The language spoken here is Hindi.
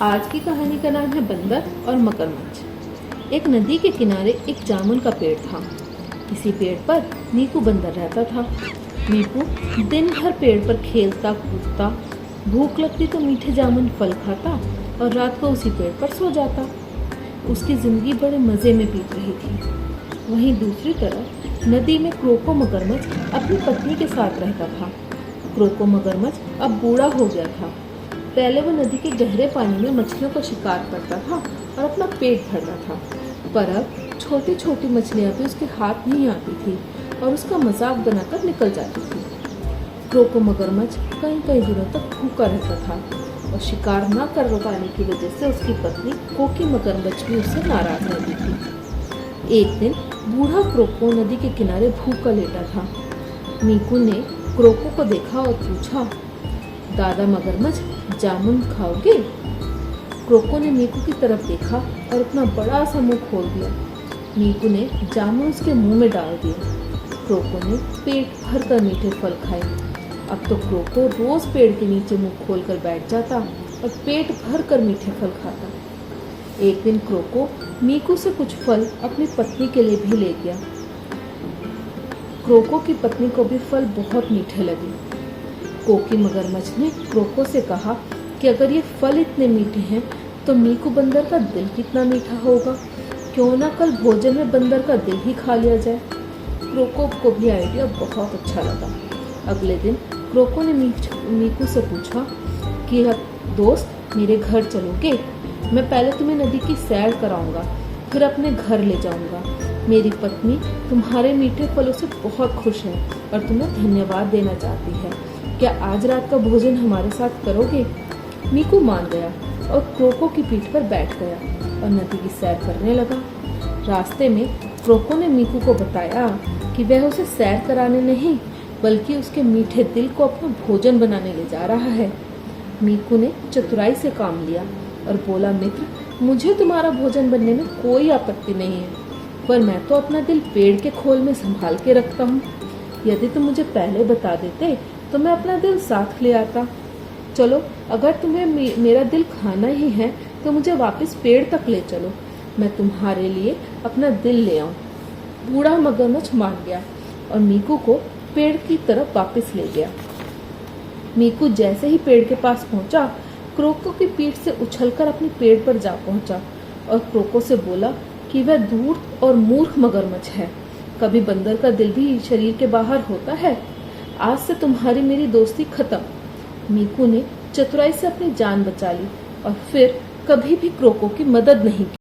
आज की कहानी का नाम है बंदर और मगरमच्छ। एक नदी के किनारे एक जामुन का पेड़ था। इसी पेड़ पर मीकू बंदर रहता था। मीकू दिन भर पेड़ पर खेलता कूदता, भूख लगती तो मीठे जामुन फल खाता और रात को उसी पेड़ पर सो जाता। उसकी जिंदगी बड़े मज़े में बीत रही थी। वहीं दूसरी तरफ नदी में क्रोको मगरमच्छ अपनी पत्नी के साथ रहता था। क्रोको मगरमच्छ अब बूढ़ा हो गया था। पहले वो नदी के गहरे पानी में मछलियों का शिकार करता था और अपना पेट भरता था, पर अब छोटी छोटी मछलियां भी उसके हाथ नहीं आती थी और उसका मजाक बनाकर निकल जाती थी। क्रोको मगरमच्छ कई कई दिनों तक भूखा रहता था और शिकार न कर पाने की वजह से उसकी पत्नी कोकी मगरमच्छ भी उससे नाराज रहती थी। एक दिन बूढ़ा क्रोको नदी के किनारे भूखा लेटा था। मीकू ने क्रोको को देखा और पूछा, दादा मगरमच्छ, जामुन खाओगे? क्रोको ने मीकू की तरफ देखा और अपना बड़ा सा मुंह खोल दिया। मीकू ने जामुन उसके मुंह में डाल दिया। क्रोको ने पेट भर कर मीठे फल खाए। अब तो क्रोको रोज पेड़ के नीचे मुंह खोलकर बैठ जाता और पेट भर कर मीठे फल खाता। एक दिन क्रोको मीकू से कुछ फल अपनी पत्नी के लिए भी ले गया। क्रोको की पत्नी को भी फल बहुत मीठे लगे। कोकी मगरमच्छ ने क्रोको से कहा कि अगर ये फल इतने मीठे हैं तो मीकू बंदर का दिल कितना मीठा होगा। क्यों ना कल भोजन में बंदर का दिल ही खा लिया जाए। क्रोको को भी आइडिया बहुत अच्छा लगा। अगले दिन क्रोको ने मीकू से पूछा कि अब दोस्त मेरे घर चलोगे? मैं पहले तुम्हें नदी की सैर कराऊंगा, फिर अपने घर ले जाऊंगा। मेरी पत्नी तुम्हारे मीठे फलों से बहुत खुश है और तुम्हें धन्यवाद देना चाहती है। क्या आज रात का भोजन हमारे साथ करोगे? मीकू मान गया और क्रोको की पीठ पर बैठ गया और नदी की सैर करने लगा। रास्ते में क्रोको ने मीकू को बताया कि वह उसे सैर कराने नहीं बल्कि उसके मीठे दिल को अपना भोजन बनाने ले जा रहा है। मीकू ने चतुराई से काम लिया और बोला, मित्र, मुझे तुम्हारा भोजन बनने में कोई आपत्ति नहीं है, पर मैं तो अपना दिल पेड़ के खोल में संभाल के रखता हूँ। यदि तुम मुझे पहले बता देते तो मैं अपना दिल साथ ले आता। चलो, अगर तुम्हें मेरा दिल खाना ही है तो मुझे वापस पेड़ तक ले चलो, मैं तुम्हारे लिए अपना दिल ले आऊं। बूढ़ा मगरमच्छ मान गया और मीकू को पेड़ की तरफ वापस ले गया। मीकू जैसे ही पेड़ के पास पहुंचा, क्रोको की पीठ से उछलकर अपने पेड़ पर जा पहुंचा और क्रोको से बोला कि वह धूर्त और मूर्ख मगरमच्छ है। कभी बंदर का दिल भी शरीर के बाहर होता है। आज से तुम्हारी मेरी दोस्ती खत्म। मीकू ने चतुराई से अपनी जान बचा ली और फिर कभी भी क्रोको की मदद नहीं की।